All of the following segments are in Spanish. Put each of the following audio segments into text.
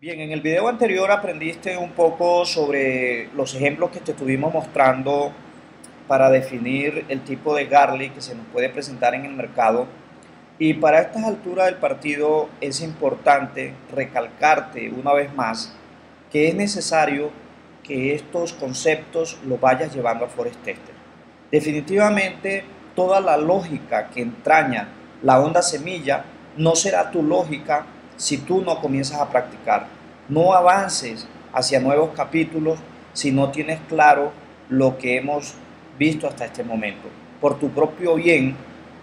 Bien, en el video anterior aprendiste un poco sobre los ejemplos que te estuvimos mostrando para definir el tipo de garlic que se nos puede presentar en el mercado. Y para estas alturas del partido es importante recalcarte una vez más que es necesario que estos conceptos los vayas llevando a Forest Tester. Definitivamente toda la lógica que entraña la onda semilla no será tu lógica si tú no comienzas a practicar. No avances hacia nuevos capítulos si no tienes claro lo que hemos visto hasta este momento. Por tu propio bien,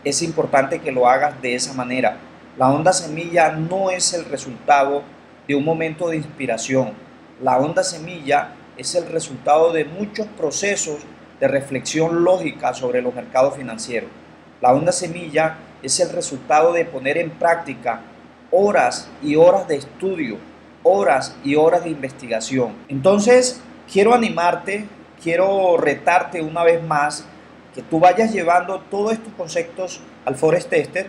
es importante que lo hagas de esa manera. La onda semilla no es el resultado de un momento de inspiración. La onda semilla es el resultado de muchos procesos de reflexión lógica sobre los mercados financieros. La onda semilla es el resultado de poner en práctica horas y horas de estudio, horas y horas de investigación. Entonces, quiero animarte, quiero retarte una vez más que tú vayas llevando todos estos conceptos al Forest Tester.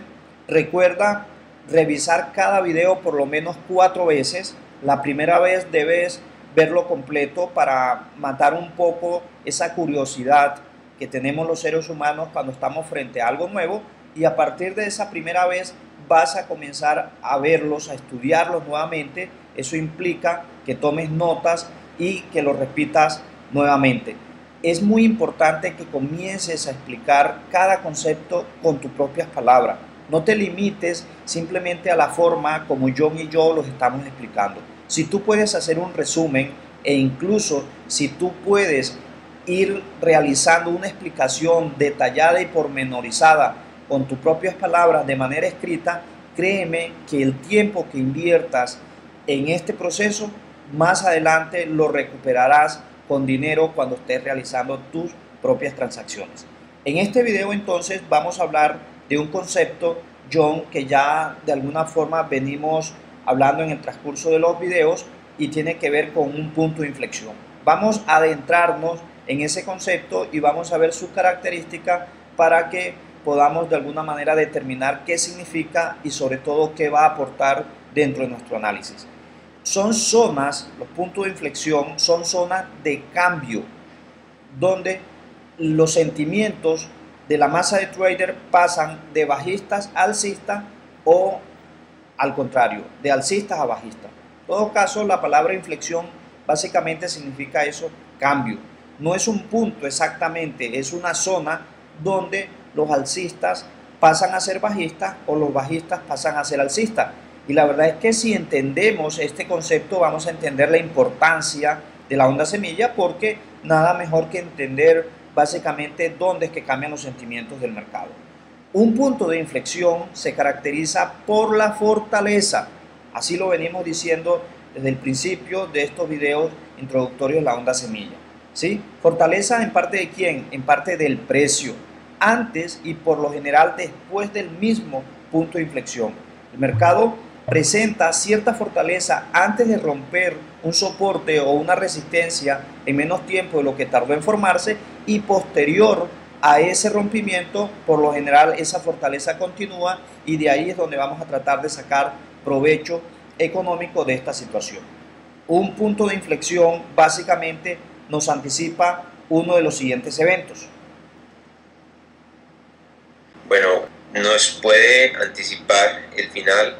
Recuerda revisar cada video por lo menos 4 veces. La primera vez debes verlo completo para matar un poco esa curiosidad que tenemos los seres humanos cuando estamos frente a algo nuevo, y a partir de esa primera vez vas a comenzar a verlos, a estudiarlos nuevamente. Eso implica que tomes notas y que lo repitas nuevamente. Es muy importante que comiences a explicar cada concepto con tus propias palabras. No te limites simplemente a la forma como John y yo los estamos explicando. Si tú puedes hacer un resumen e incluso si tú puedes ir realizando una explicación detallada y pormenorizada con tus propias palabras de manera escrita, créeme que el tiempo que inviertas en este proceso, más adelante lo recuperarás con dinero cuando estés realizando tus propias transacciones. En este video entonces vamos a hablar de un concepto, John, que ya de alguna forma venimos hablando en el transcurso de los videos y tiene que ver con un punto de inflexión. Vamos a adentrarnos en ese concepto y vamos a ver sus características para que podamos de alguna manera determinar qué significa y sobre todo qué va a aportar dentro de nuestro análisis. Son zonas, los puntos de inflexión son zonas de cambio donde los sentimientos de la masa de trader pasan de bajistas a alcistas o al contrario, de alcistas a bajistas. En todo caso, la palabra inflexión básicamente significa eso, cambio. No es un punto exactamente, es una zona donde los alcistas pasan a ser bajistas o los bajistas pasan a ser alcistas. Y la verdad es que si entendemos este concepto vamos a entender la importancia de la onda semilla, porque nada mejor que entender básicamente dónde es que cambian los sentimientos del mercado. Un punto de inflexión se caracteriza por la fortaleza, así lo venimos diciendo desde el principio de estos videos introductorios de la onda semilla. ¿Sí? Fortaleza en parte de quién, en parte del precio, antes y por lo general después del mismo punto de inflexión. El mercado presenta cierta fortaleza antes de romper un soporte o una resistencia en menos tiempo de lo que tardó en formarse, y posterior a ese rompimiento, por lo general esa fortaleza continúa, y de ahí es donde vamos a tratar de sacar provecho económico de esta situación. Un punto de inflexión básicamente nos anticipa uno de los siguientes eventos. Bueno, nos puede anticipar el final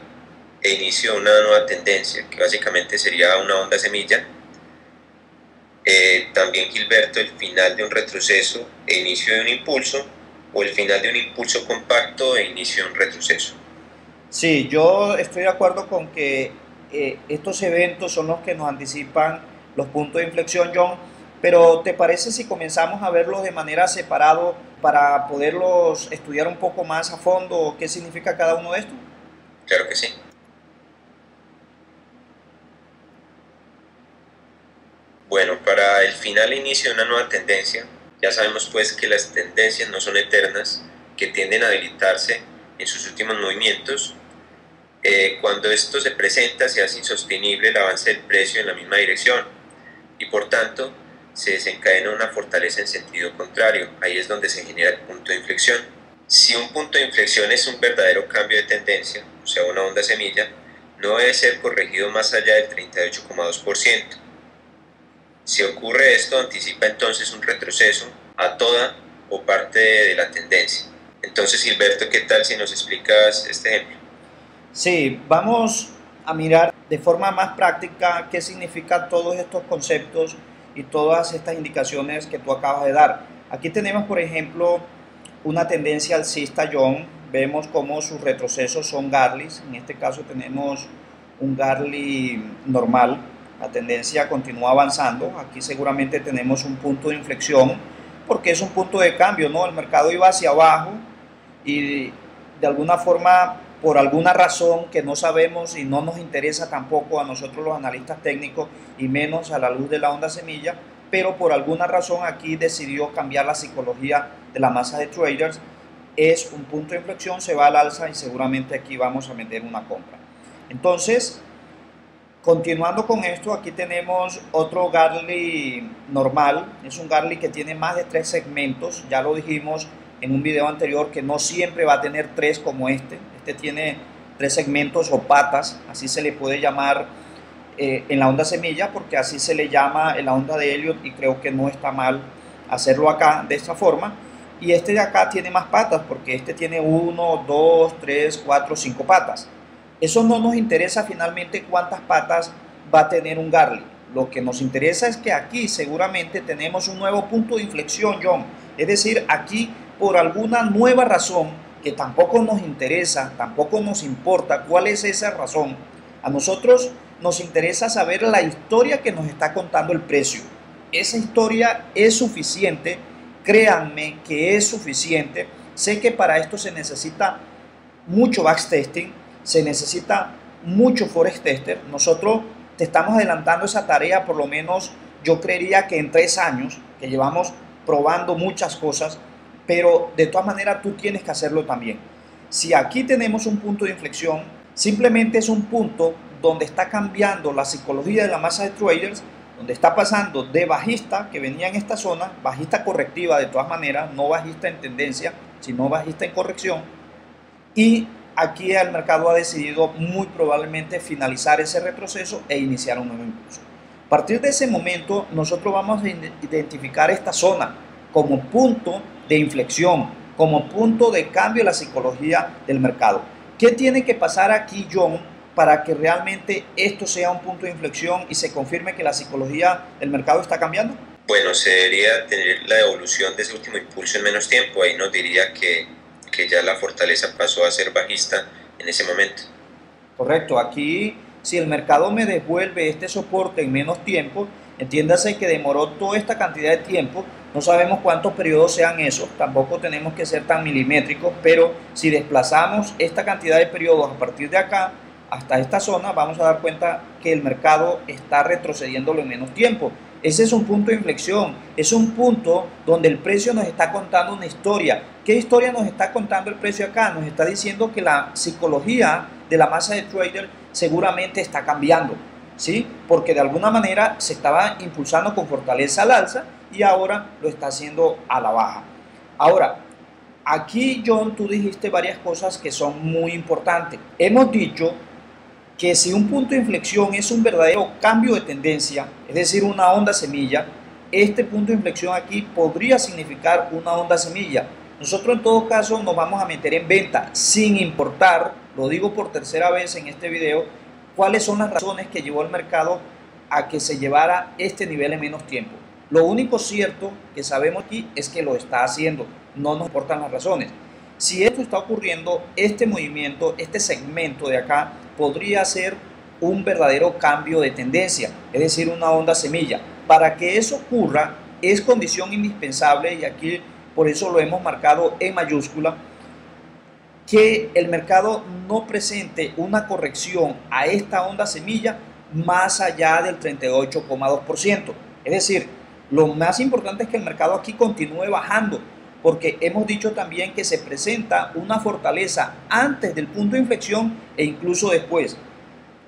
e inicio de una nueva tendencia, que básicamente sería una onda semilla. También, Gilberto, el final de un retroceso e inicio de un impulso, o el final de un impulso compacto e inicio de un retroceso. Sí, yo estoy de acuerdo con que estos eventos son los que nos anticipan los puntos de inflexión, John, pero ¿te parece si comenzamos a verlos de manera separada para poderlos estudiar un poco más a fondo qué significa cada uno de estos? Claro que sí. Bueno, para el final e inicio de una nueva tendencia, ya sabemos pues que las tendencias no son eternas, que tienden a debilitarse en sus últimos movimientos. Cuando esto se presenta, se hace insostenible el avance del precio en la misma dirección y por tanto se desencadena una fortaleza en sentido contrario. Ahí es donde se genera el punto de inflexión. Si un punto de inflexión es un verdadero cambio de tendencia, o sea, una onda semilla, no debe ser corregido más allá del 38,2%. Si ocurre esto, anticipa entonces un retroceso a toda o parte de la tendencia. Entonces, Gilberto, ¿qué tal si nos explicas este ejemplo? Sí, vamos a mirar de forma más práctica qué significan todos estos conceptos y todas estas indicaciones que tú acabas de dar. Aquí tenemos, por ejemplo, una tendencia alcista, John. Vemos cómo sus retrocesos son Garleys. En este caso tenemos un Garley normal. La tendencia continúa avanzando. Aquí seguramente tenemos un punto de inflexión porque es un punto de cambio, ¿no? El mercado iba hacia abajo y de alguna forma, por alguna razón que no sabemos y no nos interesa tampoco a nosotros los analistas técnicos y menos a la luz de la onda semilla, pero por alguna razón aquí decidió cambiar la psicología de la masa de traders. Es un punto de inflexión, se va al alza y seguramente aquí vamos a meter una compra. Entonces, continuando con esto, aquí tenemos otro Garley normal. Es un Garley que tiene más de 3 segmentos. Ya lo dijimos en un video anterior que no siempre va a tener 3 como este. Este tiene 3 segmentos o patas, así se le puede llamar en la onda semilla, porque así se le llama en la onda de Elliott y creo que no está mal hacerlo acá de esta forma. Y este de acá tiene más patas porque este tiene 1, 2, 3, 4, 5 patas. Eso no nos interesa finalmente cuántas patas va a tener un Garley. Lo que nos interesa es que aquí seguramente tenemos un nuevo punto de inflexión, John. Es decir, aquí por alguna nueva razón que tampoco nos interesa, tampoco nos importa cuál es esa razón. A nosotros nos interesa saber la historia que nos está contando el precio. Esa historia es suficiente, créanme que es suficiente. Sé que para esto se necesita mucho backtesting, se necesita mucho forex tester. Nosotros te estamos adelantando esa tarea, por lo menos yo creería que en 3 años, que llevamos probando muchas cosas, pero de todas maneras tú tienes que hacerlo también. Si aquí tenemos un punto de inflexión, simplemente es un punto donde está cambiando la psicología de la masa de traders, donde está pasando de bajista, que venía en esta zona, bajista correctiva de todas maneras, no bajista en tendencia, sino bajista en corrección, y aquí el mercado ha decidido muy probablemente finalizar ese retroceso e iniciar un nuevo impulso. A partir de ese momento, nosotros vamos a identificar esta zona como punto de inflexión, como punto de cambio de la psicología del mercado. ¿Qué tiene que pasar aquí, John, para que realmente esto sea un punto de inflexión y se confirme que la psicología del mercado está cambiando? Bueno, se debería tener la evolución de ese último impulso en menos tiempo. Ahí nos diría que ya la fortaleza pasó a ser bajista en ese momento. Correcto, aquí si el mercado me devuelve este soporte en menos tiempo, entiéndase que demoró toda esta cantidad de tiempo, no sabemos cuántos periodos sean esos, tampoco tenemos que ser tan milimétricos, pero si desplazamos esta cantidad de periodos a partir de acá hasta esta zona, vamos a dar cuenta que el mercado está retrocediéndolo en menos tiempo. Ese es un punto de inflexión, es un punto donde el precio nos está contando una historia. ¿Qué historia nos está contando el precio acá? Nos está diciendo que la psicología de la masa de traders seguramente está cambiando, ¿sí? Porque de alguna manera se estaba impulsando con fortaleza al alza y ahora lo está haciendo a la baja. Ahora, aquí, John, tú dijiste varias cosas que son muy importantes. Hemos dicho que si un punto de inflexión es un verdadero cambio de tendencia, es decir, una onda semilla, este punto de inflexión aquí podría significar una onda semilla. Nosotros en todo caso nos vamos a meter en venta sin importar, lo digo por tercera vez en este video, cuáles son las razones que llevó al mercado a que se llevara este nivel en menos tiempo. Lo único cierto que sabemos aquí es que lo está haciendo, no nos importan las razones. Si esto está ocurriendo, este movimiento, este segmento de acá, podría ser un verdadero cambio de tendencia, es decir, una onda semilla. Para que eso ocurra, es condición indispensable, y aquí por eso lo hemos marcado en mayúscula, que el mercado no presente una corrección a esta onda semilla más allá del 38,2%. Es decir, lo más importante es que el mercado aquí continúe bajando, porque hemos dicho también que se presenta una fortaleza antes del punto de inflexión e incluso después.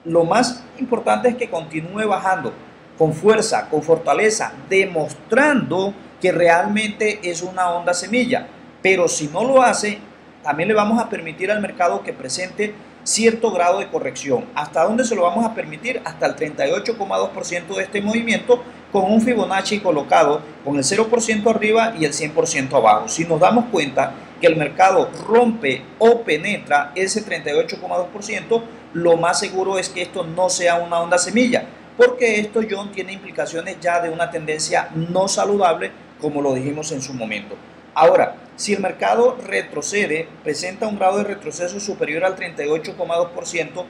Lo más importante es que continúe bajando con fuerza, con fortaleza, demostrando que realmente es una onda semilla. Pero si no lo hace, también le vamos a permitir al mercado que presente cierto grado de corrección. ¿Hasta dónde se lo vamos a permitir? Hasta el 38,2% de este movimiento, con un Fibonacci colocado con el 0% arriba y el 100% abajo. Si nos damos cuenta que el mercado rompe o penetra ese 38,2%, lo más seguro es que esto no sea una onda semilla, porque esto, John, tiene implicaciones ya de una tendencia no saludable, como lo dijimos en su momento. Ahora, si el mercado retrocede, presenta un grado de retroceso superior al 38,2%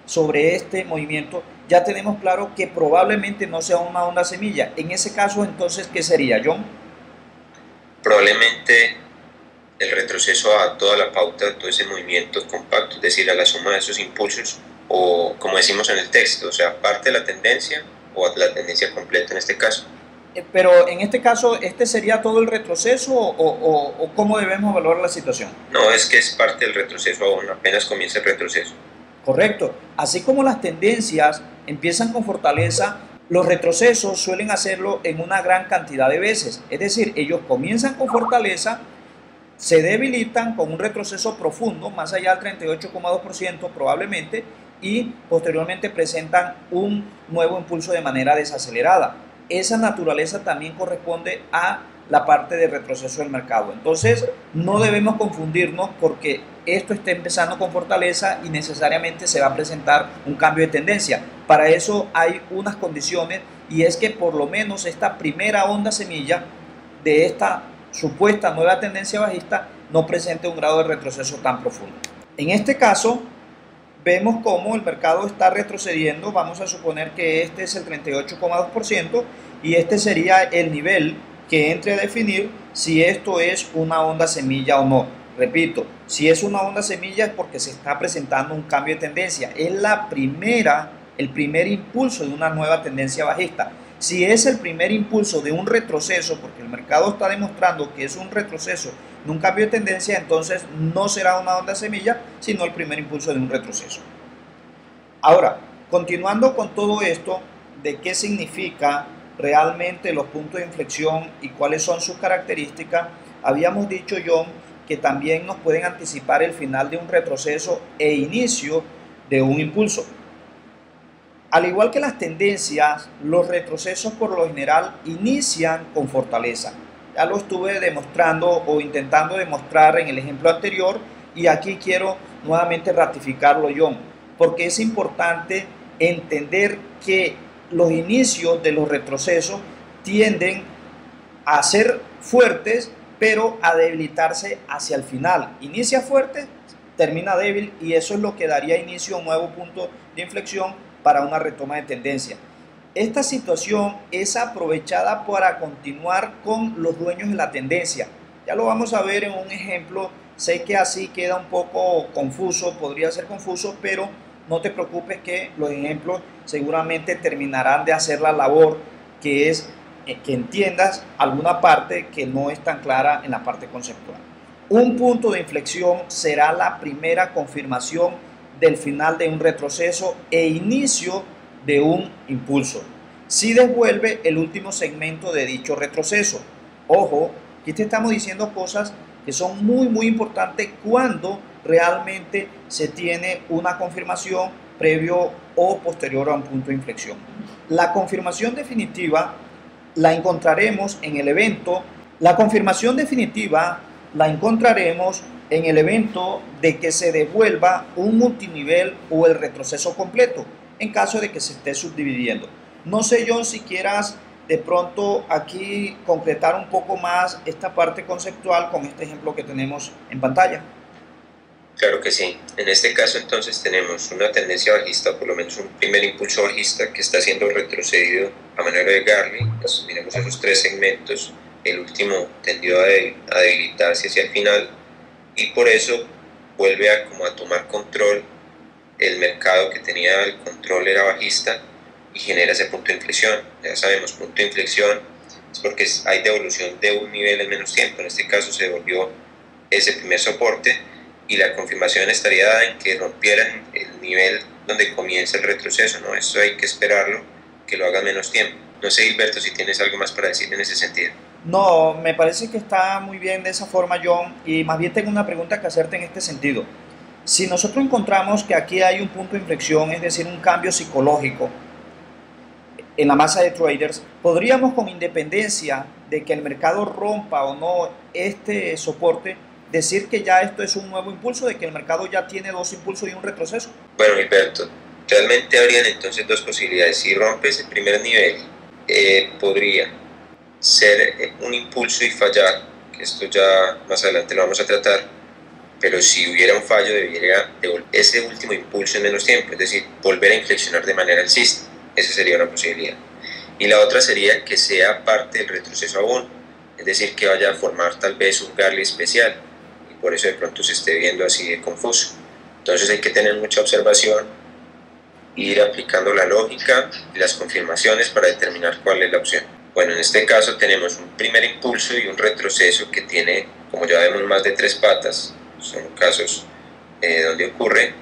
sobre este movimiento, ya tenemos claro que probablemente no sea una onda semilla. En ese caso, entonces, ¿qué sería, John? Probablemente el retroceso a toda la pauta, todo ese movimiento compacto, es decir, a la suma de esos impulsos, o como decimos en el texto, o sea, parte de la tendencia o la tendencia completa en este caso. Pero en este caso, ¿este sería todo el retroceso o cómo debemos evaluar la situación? No, es que es parte del retroceso aún, apenas comienza el retroceso. Correcto. Así como las tendencias empiezan con fortaleza, los retrocesos suelen hacerlo en una gran cantidad de veces. Es decir, ellos comienzan con fortaleza, se debilitan con un retroceso profundo, más allá del 38,2% probablemente, y posteriormente presentan un nuevo impulso de manera desacelerada. Esa naturaleza también corresponde a la parte de retroceso del mercado. Entonces, no debemos confundirnos porque esto está empezando con fortaleza y necesariamente se va a presentar un cambio de tendencia. Para eso hay unas condiciones, y es que por lo menos esta primera onda semilla de esta supuesta nueva tendencia bajista no presente un grado de retroceso tan profundo. En este caso, vemos cómo el mercado está retrocediendo. Vamos a suponer que este es el 38,2% y este sería el nivel que entre a definir si esto es una onda semilla o no. Repito, si es una onda semilla es porque se está presentando un cambio de tendencia. Es el primer impulso de una nueva tendencia bajista. Si es el primer impulso de un retroceso, porque el mercado está demostrando que es un retroceso de un cambio de tendencia, entonces no será una onda semilla, sino el primer impulso de un retroceso. Ahora, continuando con todo esto, de qué significa realmente los puntos de inflexión y cuáles son sus características, habíamos dicho, John, que también nos pueden anticipar el final de un retroceso e inicio de un impulso. Al igual que las tendencias, los retrocesos por lo general inician con fortaleza. Ya lo estuve demostrando o intentando demostrar en el ejemplo anterior, y aquí quiero nuevamente ratificarlo, John, porque es importante entender que los inicios de los retrocesos tienden a ser fuertes, pero a debilitarse hacia el final. Inicia fuerte, termina débil, y eso es lo que daría inicio a un nuevo punto de inflexión para una retoma de tendencia. Esta situación es aprovechada para continuar con los dueños de la tendencia. Ya lo vamos a ver en un ejemplo. Sé que así queda un poco confuso, podría ser confuso, pero no te preocupes que los ejemplos seguramente terminarán de hacer la labor, que es que entiendas alguna parte que no es tan clara en la parte conceptual. Un punto de inflexión será la primera confirmación del final de un retroceso e inicio de un impulso. Si devuelve el último segmento de dicho retroceso. Ojo, aquí te estamos diciendo cosas que son muy importantes cuando realmente se tiene una confirmación previo o posterior a un punto de inflexión. La confirmación definitiva la encontraremos en el evento. La confirmación definitiva la encontraremos en el evento de que se devuelva un multinivel o el retroceso completo, en caso de que se esté subdividiendo. No sé, John, si quieras de pronto aquí concretar un poco más esta parte conceptual con este ejemplo que tenemos en pantalla. Claro que sí. En este caso entonces tenemos una tendencia bajista, o por lo menos un primer impulso bajista que está siendo retrocedido a manera de Garley. Entonces miremos esos tres segmentos. El último tendió a debilitarse hacia el final y por eso vuelve a tomar control. El mercado que tenía el control era bajista y genera ese punto de inflexión. Ya sabemos, punto de inflexión es porque hay devolución de un nivel en menos tiempo. En este caso se devolvió ese primer soporte y la confirmación estaría dada en que rompieran el nivel donde comienza el retroceso, ¿no? Eso hay que esperarlo, que lo haga en menos tiempo. No sé, Gilberto, si tienes algo más para decir en ese sentido. No, me parece que está muy bien de esa forma, John, y más bien tengo una pregunta que hacerte en este sentido. Si nosotros encontramos que aquí hay un punto de inflexión, es decir, un cambio psicológico en la masa de traders, podríamos, con independencia de que el mercado rompa o no este soporte, decir que ya esto es un nuevo impulso, de que el mercado ya tiene dos impulsos y un retroceso. Bueno, Gilberto, realmente habrían entonces dos posibilidades. Si rompe ese primer nivel, podría ser un impulso y fallar, que esto ya más adelante lo vamos a tratar, pero si hubiera un fallo debería devolver ese último impulso en menos tiempo, es decir, volver a inflexionar de manera alcista. Esa sería una posibilidad. Y la otra sería que sea parte del retroceso aún, es decir, que vaya a formar tal vez un Garley especial y por eso de pronto se esté viendo así de confuso. Entonces hay que tener mucha observación, ir aplicando la lógica y las confirmaciones para determinar cuál es la opción. Bueno, en este caso tenemos un primer impulso y un retroceso que tiene, como ya vemos, más de 3 patas, son casos donde ocurre,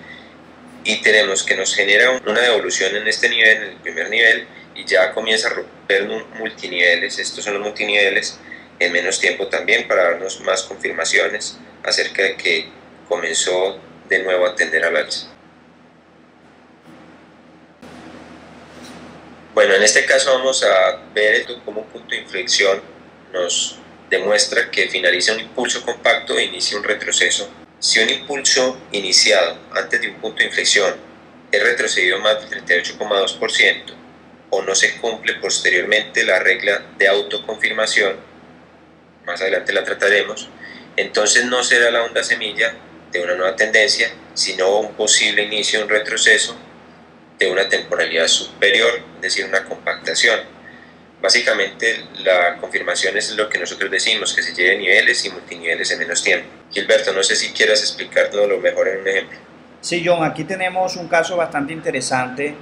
y tenemos que nos genera una devolución en este nivel, en el primer nivel, y ya comienza a romper multiniveles. Estos son los multiniveles en menos tiempo también, para darnos más confirmaciones acerca de que comenzó de nuevo a tender al alza. Bueno, en este caso vamos a ver esto como un punto de inflexión. Nos demuestra que finaliza un impulso compacto e inicia un retroceso. Si un impulso iniciado antes de un punto de inflexión es retrocedido más del 38,2% o no se cumple posteriormente la regla de autoconfirmación, más adelante la trataremos, entonces no será la onda semilla de una nueva tendencia, sino un posible inicio de un retroceso de una temporalidad superior, es decir, una compactación. Básicamente la confirmación es lo que nosotros decimos, que se lleve niveles y multiniveles en menos tiempo. Gilberto, no sé si quieras explicárnoslo mejor en un ejemplo. Sí, John, aquí tenemos un caso bastante interesante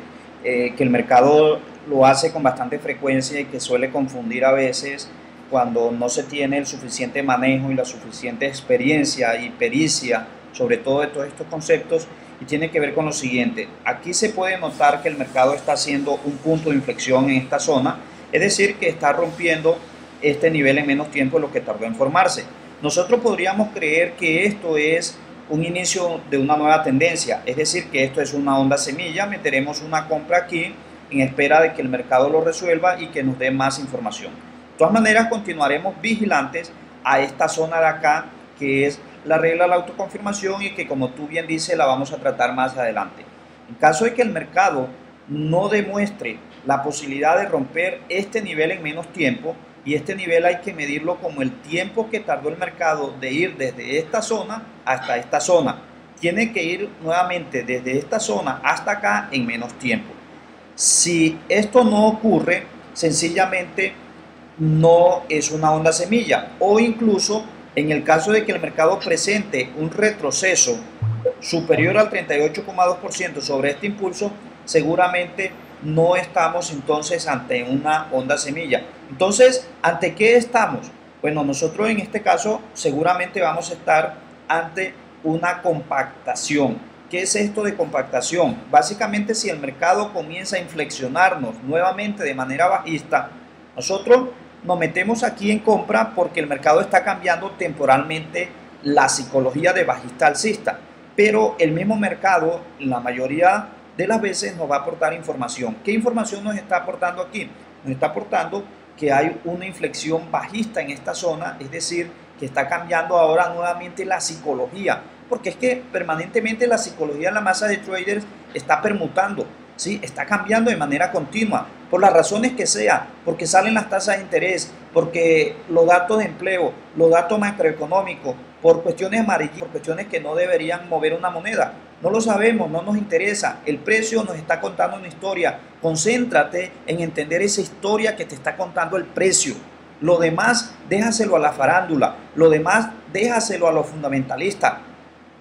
que el mercado lo hace con bastante frecuencia y que suele confundir a veces cuando no se tiene el suficiente manejo y la suficiente experiencia y pericia sobre todo de todos estos conceptos, y tiene que ver con lo siguiente. Aquí se puede notar que el mercado está haciendo un punto de inflexión en esta zona, es decir, que está rompiendo este nivel en menos tiempo de lo que tardó en formarse. Nosotros podríamos creer que esto es un inicio de una nueva tendencia, es decir, que esto es una onda semilla, meteremos una compra aquí en espera de que el mercado lo resuelva y que nos dé más información. De todas maneras, continuaremos vigilantes a esta zona de acá, que es la regla de la autoconfirmación y que, como tú bien dices, la vamos a tratar más adelante. En caso de que el mercado no demuestre la posibilidad de romper este nivel en menos tiempo, y este nivel hay que medirlo como el tiempo que tardó el mercado de ir desde esta zona hasta esta zona. Tiene que ir nuevamente desde esta zona hasta acá en menos tiempo. Si esto no ocurre, sencillamente no es una onda semilla, o incluso en el caso de que el mercado presente un retroceso superior al 38,2% sobre este impulso, seguramente no estamos entonces ante una onda semilla. Entonces, ¿ante qué estamos? Bueno, nosotros en este caso seguramente vamos a estar ante una compactación. ¿Qué es esto de compactación? Básicamente, si el mercado comienza a inflexionarnos nuevamente de manera bajista, nosotros nos metemos aquí en compra porque el mercado está cambiando temporalmente la psicología de bajista alcista, pero el mismo mercado, la mayoría de las veces, nos va a aportar información. ¿Qué información nos está aportando aquí? Nos está aportando que hay una inflexión bajista en esta zona, es decir, que está cambiando ahora nuevamente la psicología, porque es que permanentemente la psicología en la masa de traders está permutando, ¿sí? Está cambiando de manera continua, por las razones que sea, porque salen las tasas de interés, porque los datos de empleo, los datos macroeconómicos, por cuestiones amarillas, por cuestiones que no deberían mover una moneda. No lo sabemos, no nos interesa. El precio nos está contando una historia. Concéntrate en entender esa historia que te está contando el precio. Lo demás, déjaselo a la farándula. Lo demás, déjaselo a los fundamentalistas.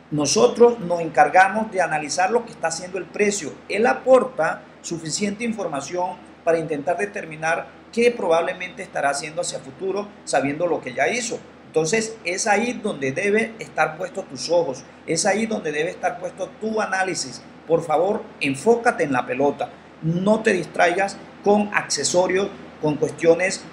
Nosotros nos encargamos de analizar lo que está haciendo el precio. Él aporta suficiente información para intentar determinar qué probablemente estará haciendo hacia futuro, sabiendo lo que ya hizo. Entonces es ahí donde debe estar puesto tus ojos, es ahí donde debe estar puesto tu análisis. Por favor, enfócate en la pelota, no te distraigas con accesorios, con cuestiones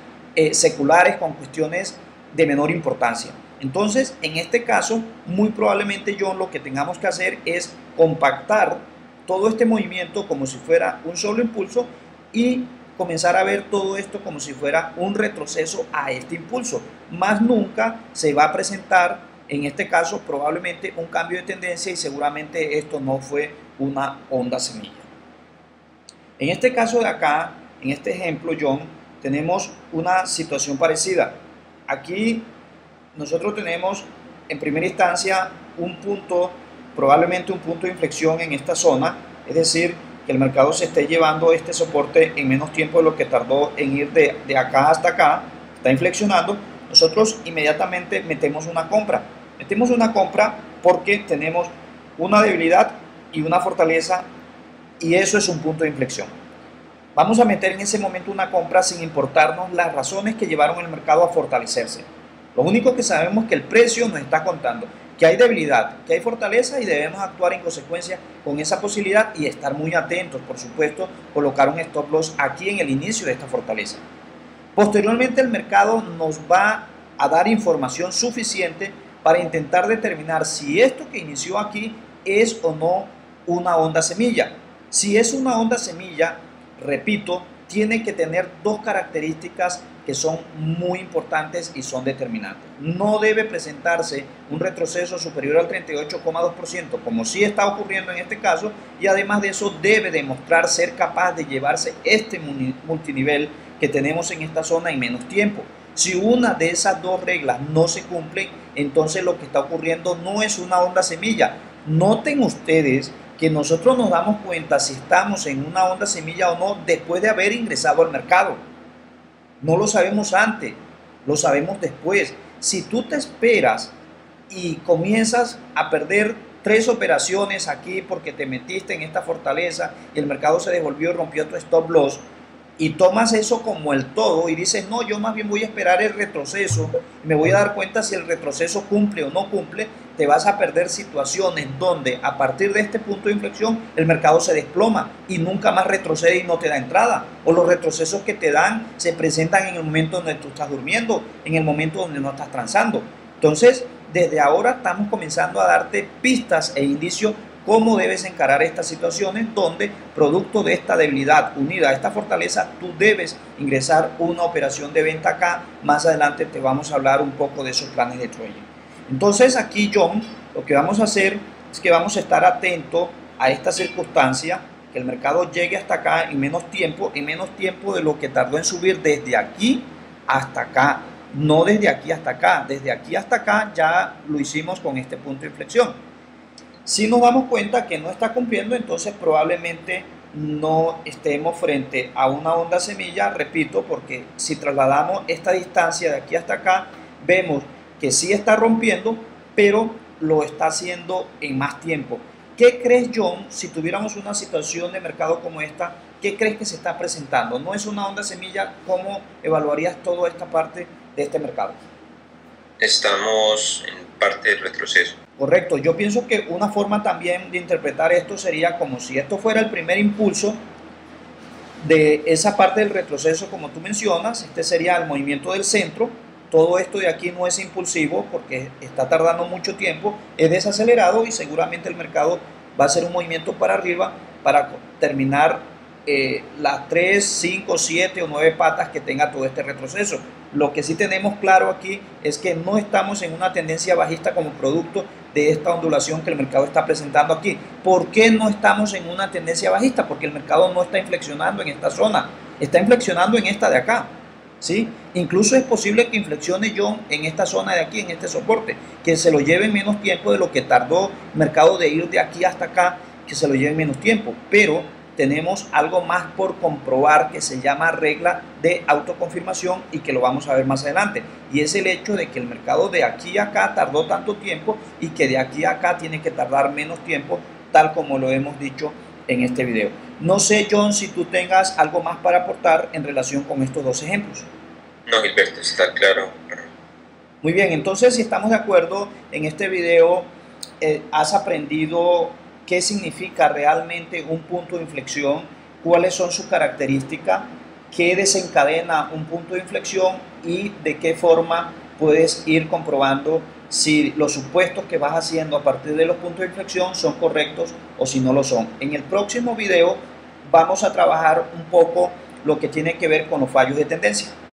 seculares, con cuestiones de menor importancia. Entonces, en este caso, muy probablemente, John, lo que tengamos que hacer es compactar todo este movimiento como si fuera un solo impulso y comenzar a ver todo esto como si fuera un retroceso a este impulso. Más nunca se va a presentar, en este caso, probablemente un cambio de tendencia y seguramente esto no fue una onda semilla. En este caso de acá, en este ejemplo, John, tenemos una situación parecida. Aquí nosotros tenemos en primera instancia un punto, probablemente un punto de inflexión en esta zona, es decir, que el mercado se esté llevando este soporte en menos tiempo de lo que tardó en ir de acá hasta acá, está inflexionando. Nosotros inmediatamente metemos una compra. Metemos una compra porque tenemos una debilidad y una fortaleza y eso es un punto de inflexión. Vamos a meter en ese momento una compra sin importarnos las razones que llevaron al mercado a fortalecerse. Lo único que sabemos es que el precio nos está contando que hay debilidad, que hay fortaleza y debemos actuar en consecuencia con esa posibilidad y estar muy atentos, por supuesto, colocar un stop loss aquí en el inicio de esta fortaleza. Posteriormente el mercado nos va a dar información suficiente para intentar determinar si esto que inició aquí es o no una onda semilla. Si es una onda semilla, repito, tiene que tener dos características que son muy importantes y son determinantes. No debe presentarse un retroceso superior al 38,2%, como sí está ocurriendo en este caso, y además de eso debe demostrar ser capaz de llevarse este multinivel que tenemos en esta zona en menos tiempo. Si una de esas dos reglas no se cumplen, entonces lo que está ocurriendo no es una onda semilla. Noten ustedes que nosotros nos damos cuenta si estamos en una onda semilla o no después de haber ingresado al mercado. No lo sabemos antes, lo sabemos después. Si tú te esperas y comienzas a perder 3 operaciones aquí porque te metiste en esta fortaleza y el mercado se devolvió y rompió tu stop loss, y tomas eso como el todo y dices, no, yo más bien voy a esperar el retroceso, me voy a dar cuenta si el retroceso cumple o no cumple, te vas a perder situaciones donde a partir de este punto de inflexión el mercado se desploma y nunca más retrocede y no te da entrada, o los retrocesos que te dan se presentan en el momento donde tú estás durmiendo, en el momento donde no estás transando. Entonces, desde ahora estamos comenzando a darte pistas e indicios cómo debes encarar estas situaciones donde, producto de esta debilidad unida a esta fortaleza, tú debes ingresar una operación de venta acá. Más adelante te vamos a hablar un poco de esos planes de trading. Entonces aquí, John, lo que vamos a hacer es que vamos a estar atentos a esta circunstancia, que el mercado llegue hasta acá en menos tiempo de lo que tardó en subir desde aquí hasta acá. No desde aquí hasta acá, desde aquí hasta acá ya lo hicimos con este punto de inflexión. Si nos damos cuenta que no está cumpliendo, entonces probablemente no estemos frente a una onda semilla, repito, porque si trasladamos esta distancia de aquí hasta acá, vemos que sí está rompiendo, pero lo está haciendo en más tiempo. ¿Qué crees, John, si tuviéramos una situación de mercado como esta? ¿Qué crees que se está presentando? ¿No es una onda semilla? ¿Cómo evaluarías toda esta parte de este mercado? Estamos en parte del retroceso. Correcto, yo pienso que una forma también de interpretar esto sería como si esto fuera el primer impulso de esa parte del retroceso como tú mencionas. Este sería el movimiento del centro. Todo esto de aquí no es impulsivo porque está tardando mucho tiempo, es desacelerado y seguramente el mercado va a hacer un movimiento para arriba para terminar las 3, 5, 7 o 9 patas que tenga todo este retroceso. Lo que sí tenemos claro aquí es que no estamos en una tendencia bajista como producto de esta ondulación que el mercado está presentando aquí. ¿Por qué no estamos en una tendencia bajista? Porque el mercado no está inflexionando en esta zona, está inflexionando en esta de acá, ¿sí? Incluso es posible que inflexione John en esta zona de aquí, en este soporte, que se lo lleve menos tiempo de lo que tardó el mercado de ir de aquí hasta acá, que se lo lleve menos tiempo, pero tenemos algo más por comprobar que se llama regla de autoconfirmación y que lo vamos a ver más adelante, y es el hecho de que el mercado de aquí a acá tardó tanto tiempo y que de aquí a acá tiene que tardar menos tiempo, tal como lo hemos dicho en este video. No sé, John, si tú tengas algo más para aportar en relación con estos dos ejemplos. No, Gilberto, está claro. Muy bien, entonces si estamos de acuerdo en este video, has aprendido qué significa realmente un punto de inflexión, cuáles son sus características, qué desencadena un punto de inflexión y de qué forma puedes ir comprobando si los supuestos que vas haciendo a partir de los puntos de inflexión son correctos o si no lo son. En el próximo video vamos a trabajar un poco lo que tiene que ver con los fallos de tendencia.